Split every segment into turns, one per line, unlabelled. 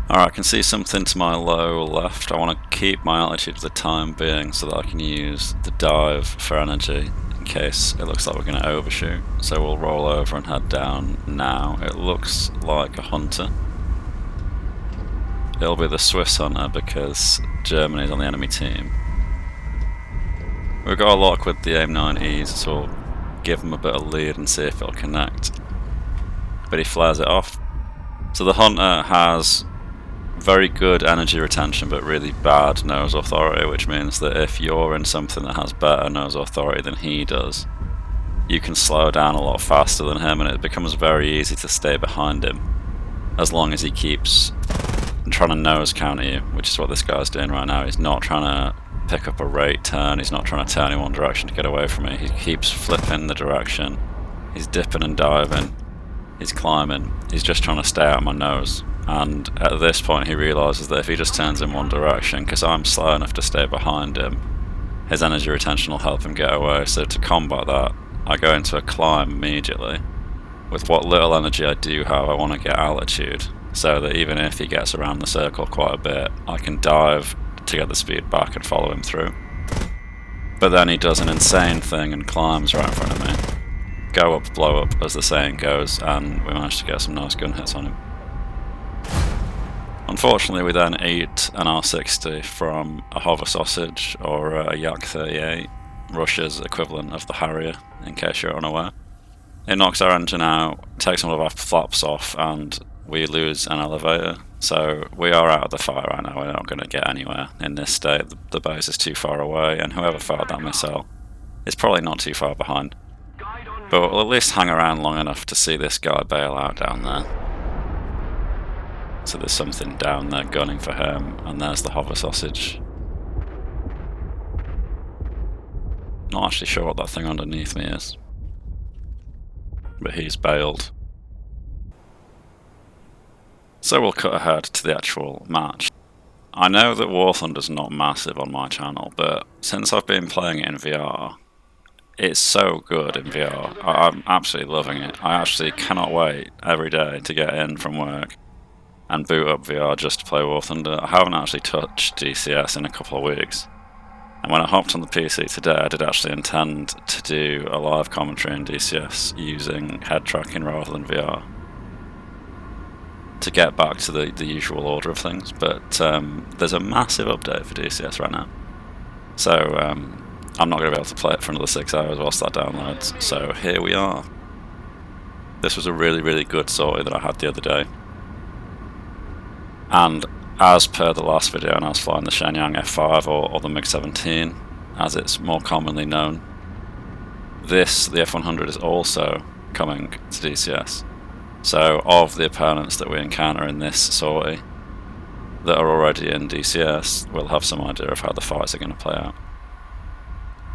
Alright, I can see something to my low left. I want to keep my altitude for the time being so that I can use the dive for energy in case it looks like we're going to overshoot. So we'll roll over and head down now. It looks like a hunter. It'll be the Swiss hunter because Germany's on the enemy team. We've got a lock with the AIM-9Es, so we'll give him a bit of lead and see if it'll connect. But he flares it off. So the hunter has very good energy retention but really bad nose authority, which means that if you're in something that has better nose authority than he does, you can slow down a lot faster than him, and it becomes very easy to stay behind him as long as he keeps trying to nose counter you, which is what this guy's doing right now. He's not trying to pick up a rate turn, he's not trying to turn in one direction to get away from me, he keeps flipping the direction, he's dipping and diving, he's climbing, he's just trying to stay out of my nose. And at this point he realises that if he just turns in one direction, because I'm slow enough to stay behind him, his energy retention will help him get away. So to combat that, I go into a climb immediately. With what little energy I do have, I want to get altitude, so that even if he gets around the circle quite a bit, I can dive to get the speed back and follow him through. But then he does an insane thing and climbs right in front of me. Go up, blow up, as the saying goes, and we managed to get some nice gun hits on him. Unfortunately, we then eat an R60 from a hover sausage or a Yak 38, Russia's equivalent of the Harrier, in case you're unaware. It knocks our engine out, takes one of our flaps off, and we lose an elevator. So we are out of the fight right now, we're not going to get anywhere in this state. The base is too far away, and whoever fired that missile is probably not too far behind. But we'll at least hang around long enough to see this guy bail out down there. So there's something down there gunning for him, and there's the hover sausage. Not actually sure what that thing underneath me is, but he's bailed. So we'll cut ahead to the actual match. I know that War Thunder's not massive on my channel, but since I've been playing it in VR, it's so good in VR. I'm absolutely loving it. I actually cannot wait every day to get in from work and boot up VR just to play War Thunder. I haven't actually touched DCS in a couple of weeks. And when I hopped on the PC today, I did actually intend to do a live commentary in DCS using head tracking rather than VR, to get back to the usual order of things. But there's a massive update for DCS right now. So I'm not going to be able to play it for another 6 hours whilst that downloads. So here we are. This was a really, really good sortie that I had the other day. And as per the last video, and I was flying the Shenyang F5 or the MiG-17, as it's more commonly known, the F100 is also coming to DCS. So of the opponents that we encounter in this sortie that are already in DCS, we'll have some idea of how the fights are going to play out.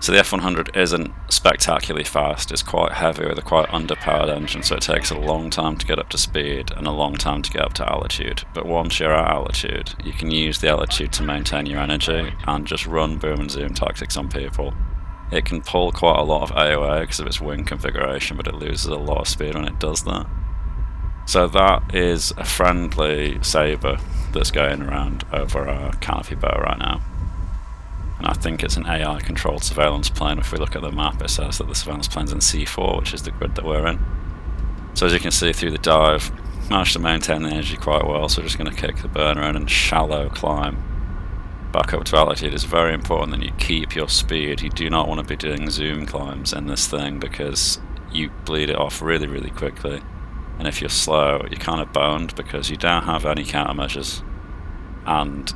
So the F100 isn't spectacularly fast, it's quite heavy with a quite underpowered engine, so it takes a long time to get up to speed and a long time to get up to altitude. But once you're at altitude, you can use the altitude to maintain your energy and just run boom and zoom tactics on people. It can pull quite a lot of AOA because of its wing configuration, but it loses a lot of speed when it does that. So that is a friendly Sabre that's going around over our canopy bow right now. And I think it's an AI controlled surveillance plane. If we look at the map, it says that the surveillance plane's in C4, which is the grid that we're in. So as you can see through the dive, managed to maintain the energy quite well, so we're just going to kick the burner in and shallow climb back up to altitude. It's very important that you keep your speed. You do not want to be doing zoom climbs in this thing because you bleed it off really, really quickly. And if you're slow, you're kind of boned because you don't have any countermeasures. And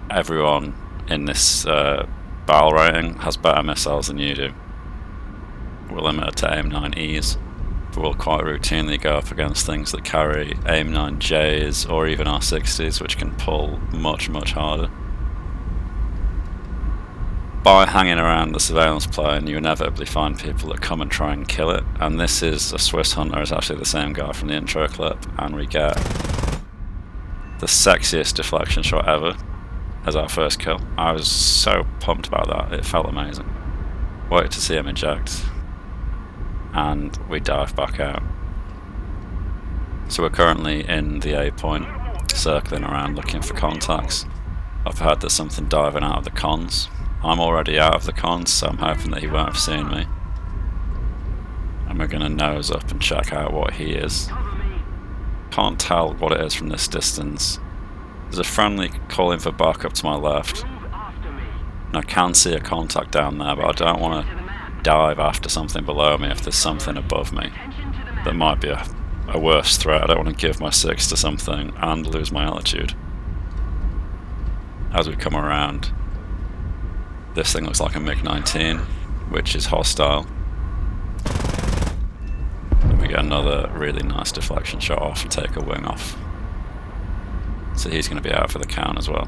everyone in this battle rating has better missiles than you do. We're limited to AIM-9Es, but we'll quite routinely go up against things that carry AIM-9Js or even R60s, which can pull much, much harder. By hanging around the surveillance plane, you inevitably find people that come and try and kill it, and this is a Swiss hunter. It's actually the same guy from the intro clip, and we get the sexiest deflection shot ever as our first kill. I was so pumped about that, it felt amazing. Waited to see him eject, and we dive back out. So we're currently in the A point. circling around looking for contacts. I've heard there's something diving out of the cons. I'm already out of the cons, so I'm hoping that he won't have seen me. And we're going to nose up and check out what he is. Can't tell what it is from this distance. There's a friendly calling for backup to my left. And I can see a contact down there, but I don't want to dive after something below me if there's something above me that might be a worse threat. I don't want to give my 6 to something and lose my altitude. As we come around, this thing looks like a MiG-19, which is hostile. And we get another really nice deflection shot off and take a wing off. So he's going to be out for the count as well.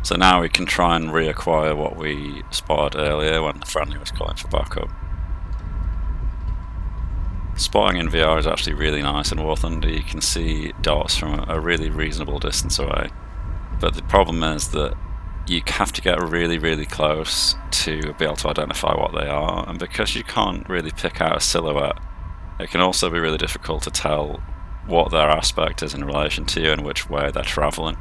So now we can try and reacquire what we spotted earlier when the friendly was calling for backup. Spotting in VR is actually really nice in War Thunder. You can see dots from a really reasonable distance away. But the problem is that you have to get really, really close to be able to identify what they are. And because you can't really pick out a silhouette, it can also be really difficult to tell what their aspect is in relation to you and which way they're travelling.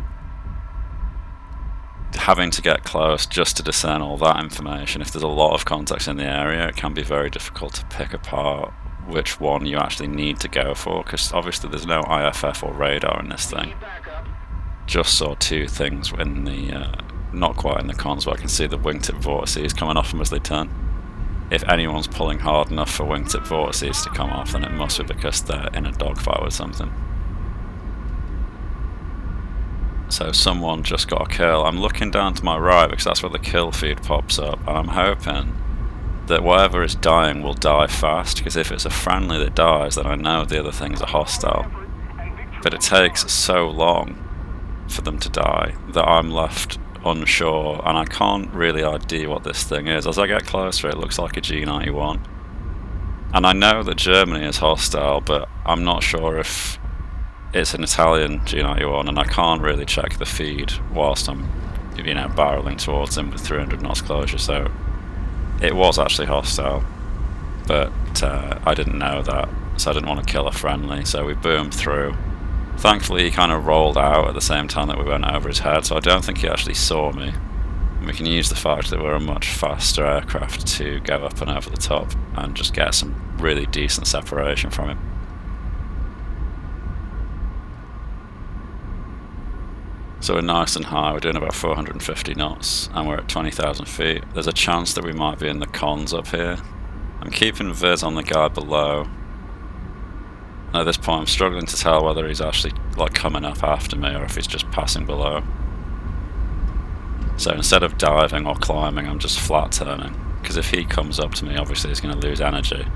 Having to get close just to discern all that information, if there's a lot of contacts in the area, it can be very difficult to pick apart which one you actually need to go for, because obviously there's no IFF or radar in this thing. Just saw 2 things in the, not quite in the cons, but I can see the wingtip vortices coming off them as they turn. If anyone's pulling hard enough for wingtip vortices to come off, then it must be because they're in a dogfight with something. So someone just got a kill. I'm looking down to my right because that's where the kill feed pops up, and I'm hoping that whatever is dying will die fast, because if it's a friendly that dies, then I know the other things are hostile. But it takes so long for them to die that I'm left unsure, and I can't really ID what this thing is. As I get closer, it looks like a G91. And I know that Germany is hostile, but I'm not sure if it's an Italian G91, and I can't really check the feed whilst I'm, barreling towards him with 300 knots closure, so it was actually hostile, but I didn't know that, so I didn't want to kill a friendly, so we boomed through. Thankfully he kind of rolled out at the same time that we went over his head, so I don't think he actually saw me. And we can use the fact that we're a much faster aircraft to go up and over the top and just get some really decent separation from him. So we're nice and high, we're doing about 450 knots and we're at 20,000 feet. There's a chance that we might be in the cons up here. I'm keeping viz on the guy below. And at this point I'm struggling to tell whether he's actually coming up after me or if he's just passing below. So instead of diving or climbing, I'm just flat turning, because if he comes up to me, obviously he's going to lose energy.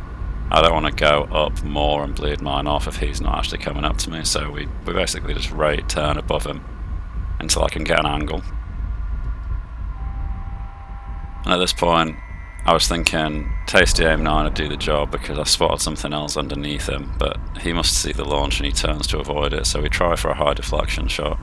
I don't want to go up more and bleed mine off if he's not actually coming up to me, so we basically just rate turn above him until I can get an angle. And at this point I was thinking Tasty Aim 9 would do the job, because I spotted something else underneath him, but he must see the launch and he turns to avoid it, so we try for a high deflection shot.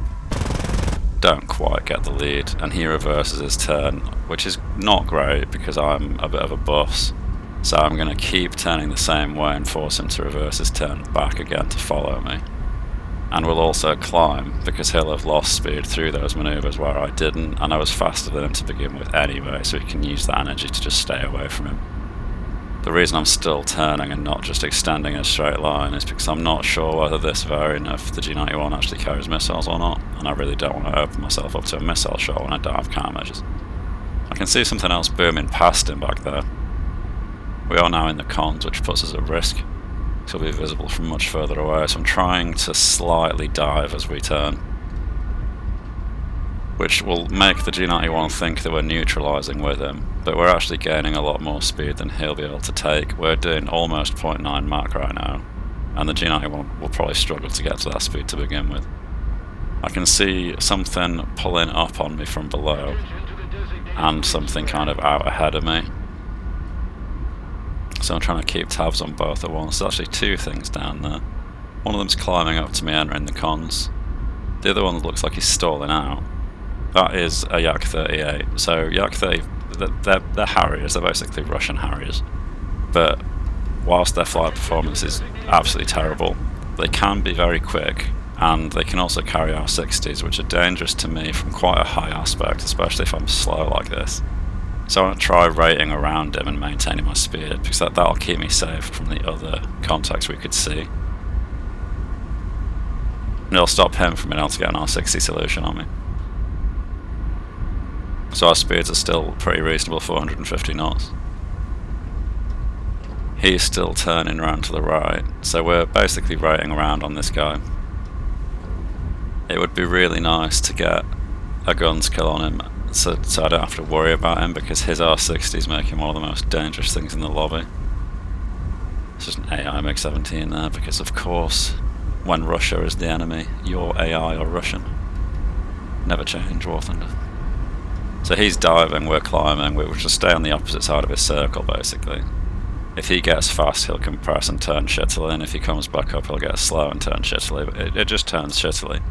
Don't quite get the lead, and he reverses his turn, which is not great because I'm a bit of a bus, so I'm going to keep turning the same way and force him to reverse his turn back again to follow me. And we'll also climb, because he'll have lost speed through those manoeuvres where I didn't, and I was faster than him to begin with anyway, so we can use that energy to just stay away from him. The reason I'm still turning and not just extending a straight line is because I'm not sure whether this variant of the G91 actually carries missiles or not, and I really don't want to open myself up to a missile shot when I don't have countermeasures. I can see something else booming past him back there. We are now in the cons, which puts us at risk. It'll be visible from much further away, so I'm trying to slightly dive as we turn, which will make the G91 think that we're neutralising with him, but we're actually gaining a lot more speed than he'll be able to take. We're doing almost 0.9 Mach right now, and the G91 will probably struggle to get to that speed to begin with. I can see something pulling up on me from below, and something kind of out ahead of me. So I'm trying to keep tabs on both at once. There's actually 2 things down there. One of them's climbing up to me, entering the cons. The other one looks like he's stalling out. That is a Yak 38. So Yak 30, they're Harriers, they're basically Russian Harriers. But whilst their flight performance is absolutely terrible, They can be very quick, and they can also carry our 60s, which are dangerous to me from quite a high aspect, especially if I'm slow like this. So I want to try rating around him and maintaining my speed, because that'll keep me safe from the other contacts we could see. And it'll stop him from being able to get an R60 solution on me. So our speeds are still pretty reasonable, 450 knots. He's still turning around to the right, so we're basically rating around on this guy. It would be really nice to get a guns kill on him, so I don't have to worry about him, because his R60 is making one of the most dangerous things in the lobby. It's just an AI MiG-17 there, because of course, when Russia is the enemy, your AI are Russian. Never change, War Thunder. So he's diving, we're climbing, we'll just stay on the opposite side of his circle basically. If he gets fast, he'll compress and turn shittily, and if he comes back up, he'll get slow and turn shittily, but it just turns shittily.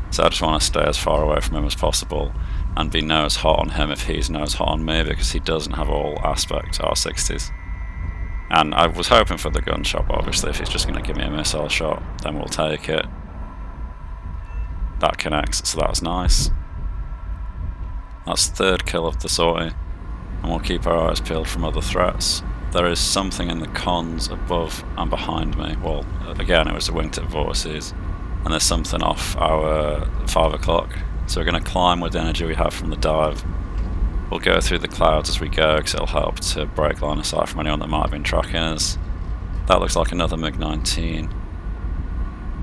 So I just want to stay as far away from him as possible, and be nose hot on him if he's nose hot on me, because he doesn't have all aspect R60s. And I was hoping for the gun shot, but obviously if he's just going to give me a missile shot, then we'll take it. That connects, so that's nice. That's the third kill of the Sortie, and we'll keep our eyes peeled from other threats. There is something in the cons above and behind me. Well, again, it was the wingtip vortices, and there's something off our 5 o'clock. So we're going to climb with the energy we have from the dive. We'll go through the clouds as we go, because it'll help to break line of sight from anyone that might have been tracking us. That looks like another MiG-19.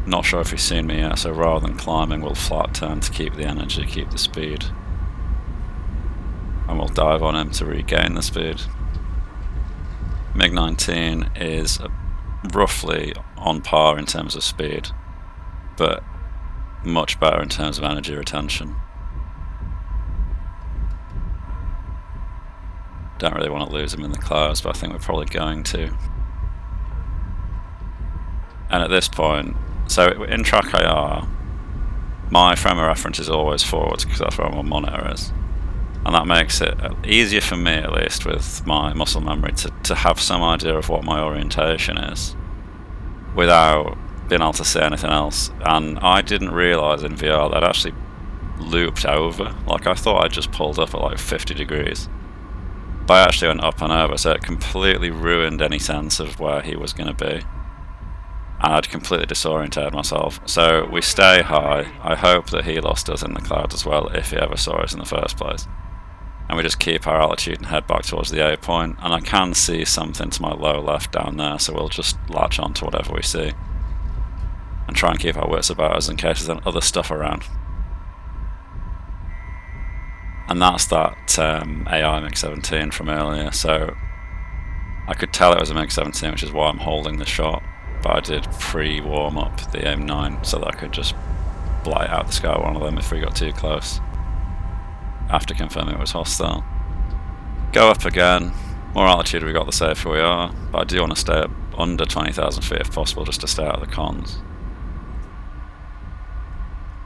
Not sure if he's seen me yet, so rather than climbing, we'll flat turn to keep the energy, keep the speed. And we'll dive on him to regain the speed. MiG-19 is roughly on par in terms of speed, but much better in terms of energy retention. Don't really want to lose him in the clouds, but I think we're probably going to. And at this point, so in track IR, my frame of reference is always forwards, because that's where my monitor is. And that makes it easier for me, at least with my muscle memory, to have some idea of what my orientation is without being able to see anything else. And I didn't realise in VR that I'd actually looped over. Like, I thought I just pulled up at like 50 degrees. But I actually went up and over, so it completely ruined any sense of where he was going to be. And I'd completely disorientated myself. So we stay high. I hope that he lost us in the clouds as well, if he ever saw us in the first place. And we just keep our altitude and head back towards the A point. And I can see something to my low left down there, so we'll just latch on to whatever we see. And try and keep our wits about us in case there's other stuff around. And that's that AI MiG-17 from earlier. So I could tell it was a MiG-17, which is why I'm holding the shot. But I did pre-warm up the AIM-9 so that I could just blight out the sky one of them if we got too close, after confirming it was hostile. Go up again. More altitude we got, the safer we are, but I do want to stay up under 20,000 feet if possible, just to stay out of the cons.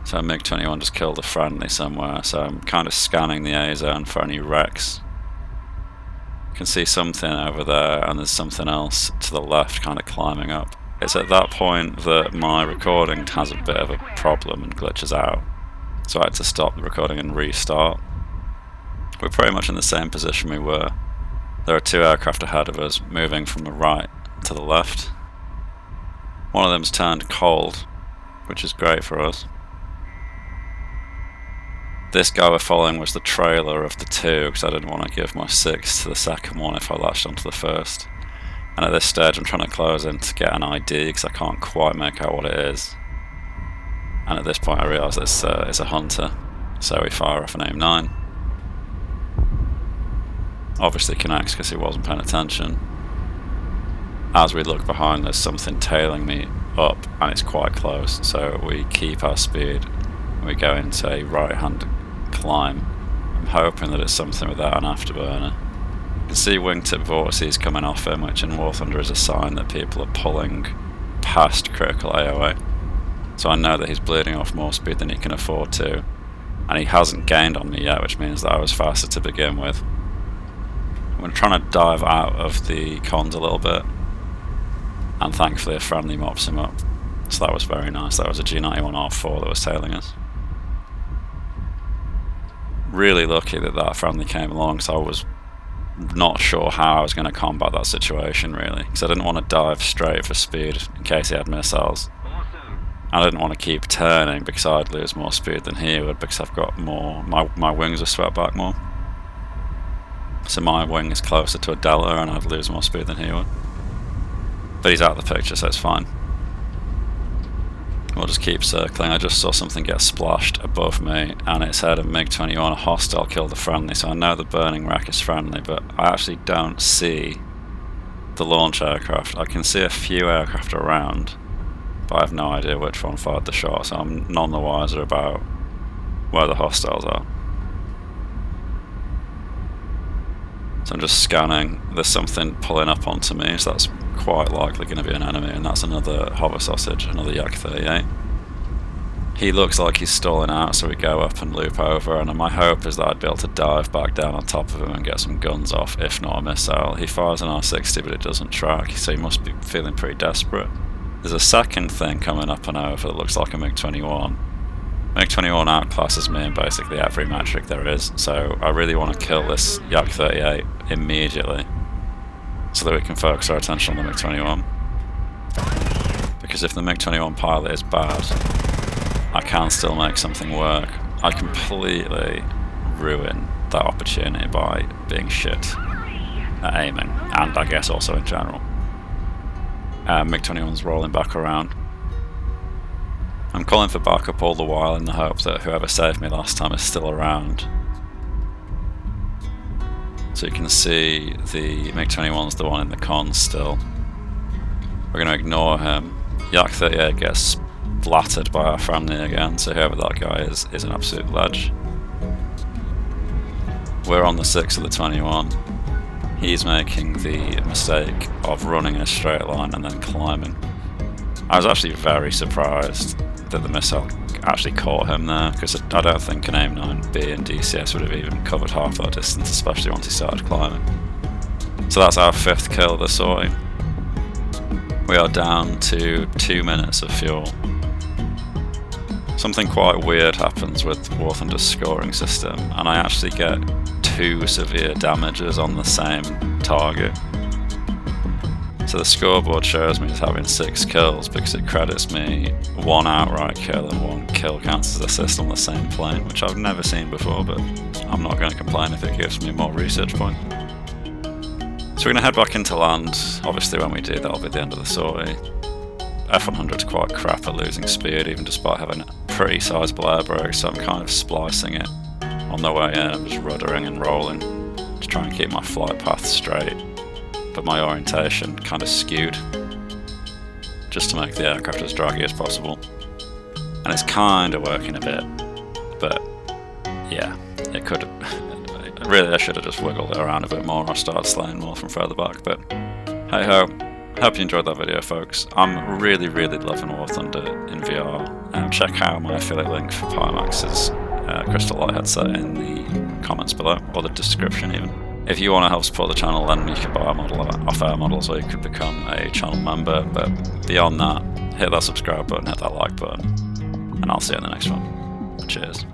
So MiG-21 just killed a friendly somewhere, so I'm kind of scanning the A zone for any wrecks. You can see something over there, and there's something else to the left kind of climbing up. It's at that point that my recording has a bit of a problem and glitches out. So I had to stop the recording and restart. We're pretty much in the same position we were. There are two aircraft ahead of us, moving from the right to the left. One of them's turned cold, which is great for us. This guy we're following was the trailer of the two, because I didn't want to give my 6 to the second one if I latched onto the first. And at this stage I'm trying to close in to get an ID, because I can't quite make out what it is. And at this point I realise it's a hunter, so we fire off an AIM-9. Obviously connects because he wasn't paying attention. As we look behind, there's something tailing me up, and it's quite close, so we keep our speed and we go into a right-hand climb. I'm hoping that it's something without an afterburner. You can see wingtip vortices coming off him, which in War Thunder is a sign that people are pulling past critical AOA. So I know that he's bleeding off more speed than he can afford to, and he hasn't gained on me yet, which means that I was faster to begin with. I'm trying to dive out of the cons a little bit, and thankfully a friendly mops him up. So that was very nice. That was a G91R4 that was tailing us. Really lucky that that friendly came along, so I was not sure how I was going to combat that situation, really, because I didn't want to dive straight for speed in case he had missiles. I didn't want to keep turning because I'd lose more speed than he would, because I've got more, my wings are swept back more. So my wing is closer to a delta and I'd lose more speed than he would. But he's out of the picture, so it's fine. We'll just keep circling. I just saw something get splashed above me and it said a MiG-21, a hostile killed a friendly, so I know the burning wreck is friendly, but I actually don't see the launch aircraft. I can see a few aircraft around, but I have no idea which one fired the shot, so I'm none the wiser about where the hostiles are. So I'm just scanning. There's something pulling up onto me, so that's quite likely going to be an enemy, and that's another hover sausage, another Yak 38. He looks like he's stalling out, so we go up and loop over, and my hope is that I'd be able to dive back down on top of him and get some guns off, if not a missile. He fires an R60, but it doesn't track, so he must be feeling pretty desperate. There's a second thing coming up and over that looks like a MiG-21. MiG-21 outclasses me in basically every metric there is, so I really want to kill this Yak 38 immediately so that we can focus our attention on the MiG-21. Because if the MiG-21 pilot is bad, I can still make something work. I completely ruin that opportunity by being shit at aiming, and I guess also in general. MiG-21's rolling back around. I'm calling for backup all the while in the hope that whoever saved me last time is still around. So you can see the MiG-21's the one in the cons still. We're going to ignore him. Yak 38 gets splattered by our friendly again, so whoever that guy is an absolute ledge. We're on the 6 of the 21. He's making the mistake of running in a straight line and then climbing. I was actually very surprised that the missile actually caught him there, because I don't think an AIM-9B and DCS would have even covered half that distance, especially once he started climbing. So that's our 5th kill of the Sortie. We are down to 2 minutes of fuel. Something quite weird happens with Warthog's scoring system, and I actually get 2 severe damages on the same target. So the scoreboard shows me as having 6 kills because it credits me 1 outright kill and 1 kill counts as assist on the same plane, which I've never seen before, but I'm not going to complain if it gives me more research points. So we're going to head back into land. Obviously when we do, that'll be the end of the Sortie. F100's quite crap at losing speed, even despite having a pretty sizable air brake, so I'm kind of splicing it on the way in. I'm just ruddering and rolling to try and keep my flight path straight, but my orientation kind of skewed just to make the aircraft as draggy as possible. And it's kind of working a bit, but yeah, it could have. Really, I should have just wiggled it around a bit more or started slaying more from further back, but hey ho. Hope you enjoyed that video, folks. I'm really loving Warthog in VR. Check out my affiliate link for Pimax's Crystal Light headset in the comments below, or the description even. If you want to help support the channel, then you can buy a model off Air Models, or you could become a channel member. But beyond that, hit that subscribe button, hit that like button, and I'll see you in the next one. Cheers.